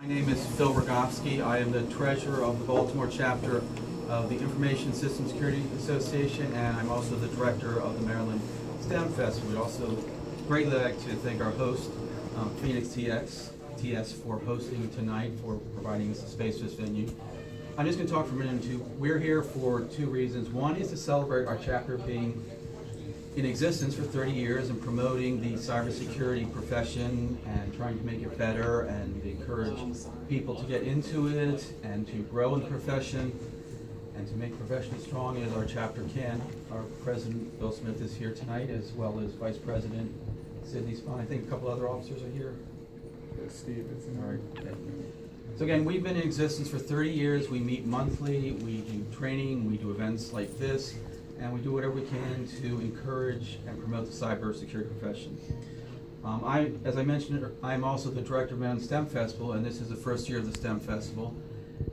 My name is Phil Rogofsky. I am the treasurer of the Baltimore chapter of the Information Systems Security Association, and I'm also the director of the Maryland STEM Fest. We'd also greatly like to thank our host, Phoenix TS, for hosting tonight, for providing us a space for this venue. I'm just going to talk for a minute or two. We're here for two reasons. One is to celebrate our chapter being in existence for 30 years and promoting the cybersecurity profession and trying to make it better and encourage people to get into it and to grow in the profession and to make the profession as strong as our chapter can. Our president, Bill Smith, is here tonight, as well as Vice President Sidney Spahn. I think a couple other officers are here. Steve is in. All right. Okay. So again, we've been in existence for 30 years. We meet monthly, we do training, we do events like this, and we do whatever we can to encourage and promote the cybersecurity profession. As I mentioned, I'm also the director of Maryland STEM Festival, and this is the first year of the STEM Festival.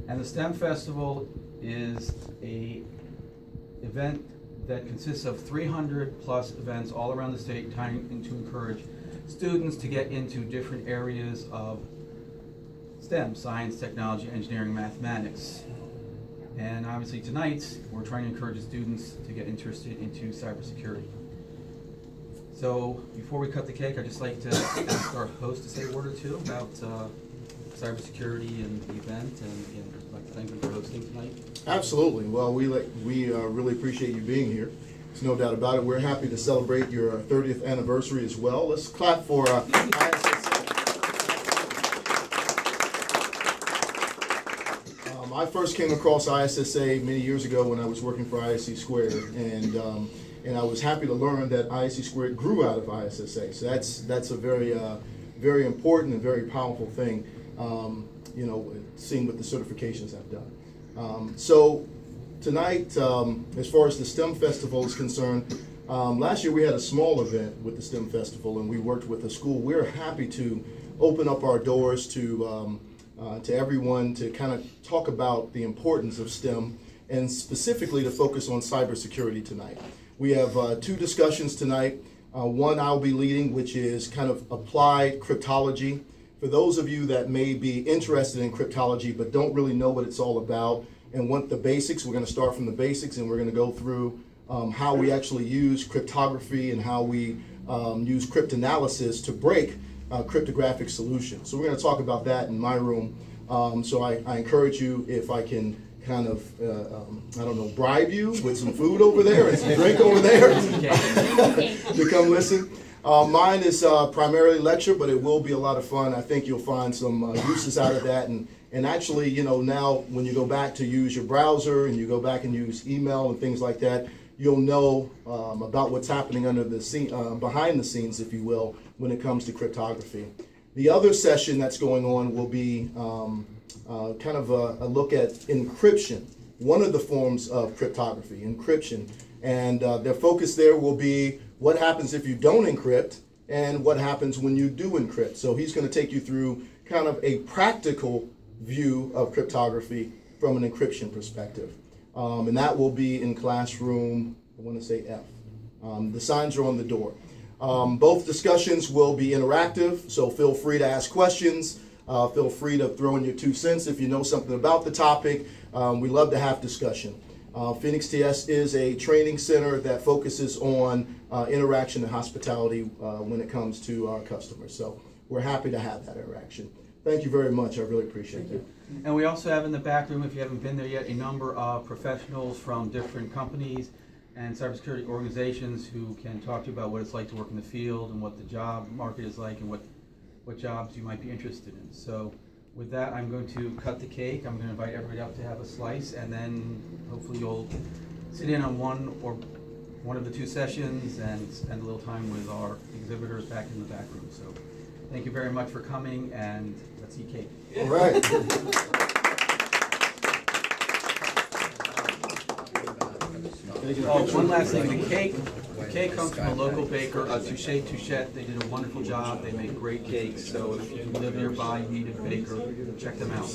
And the STEM Festival is an event that consists of 300 plus events all around the state, trying to encourage students to get into different areas of STEM, science, technology, engineering, mathematics. And obviously tonight, we're trying to encourage students to get interested into cybersecurity. So before we cut the cake, I'd just like to ask our host to say a word or two about cybersecurity and the event, and again, I'd like to thank him for hosting tonight. Absolutely. Well, we really appreciate you being here. There's no doubt about it. We're happy to celebrate your 30th anniversary as well. Let's clap for ISSA. I first came across ISSA many years ago when I was working for ISC Squared, and I was happy to learn that ISC Squared grew out of ISSA. So that's a very important and very powerful thing. You know, seeing what the certifications have done. So tonight, as far as the STEM Festival is concerned, last year we had a small event with the STEM Festival, and we worked with a school. We're happy to open up our doors to everyone to kind of talk about the importance of STEM and specifically to focus on cybersecurity tonight. We have two discussions tonight. One I'll be leading, which is kind of applied cryptology. For those of you that may be interested in cryptology but don't really know what it's all about and want the basics, we're going to start from the basics and we're going to go through how we actually use cryptography and how we use cryptanalysis to break cryptographic solutions. So we're going to talk about that in my room. So I encourage you, if I can kind of, I don't know, bribe you with some food over there and some drink over there to come listen. Mine is primarily lecture, but it will be a lot of fun. I think you'll find some uses out of that. And actually, you know, now when you go back to use your browser and you go back and use email and things like that, you'll know about what's happening under the scene, behind the scenes, if you will, when it comes to cryptography. The other session that's going on will be kind of a look at encryption, one of the forms of cryptography, encryption. And their focus there will be what happens if you don't encrypt and what happens when you do encrypt. So he's going to take you through kind of a practical view of cryptography from an encryption perspective. And that will be in classroom, I want to say F. The signs are on the door. Both discussions will be interactive, so feel free to ask questions. Feel free to throw in your 2 cents if you know something about the topic. We love to have discussion. Phoenix TS is a training center that focuses on interaction and hospitality when it comes to our customers. So we're happy to have that interaction. Thank you very much. I really appreciate it. And we also have in the back room, if you haven't been there yet, a number of professionals from different companies and cybersecurity organizations who can talk to you about what it's like to work in the field and what the job market is like and what jobs you might be interested in. So with that, I'm going to cut the cake. I'm going to invite everybody up to have a slice, and then hopefully you'll sit in on one of the 2 sessions and spend a little time with our exhibitors back in the back room. So thank you very much for coming, and let's eat cake. All right. Oh, one last thing, the cake comes from a local baker, Touche Touchette. They did a wonderful job. They make great cakes, so if you live nearby, you need a baker, check them out.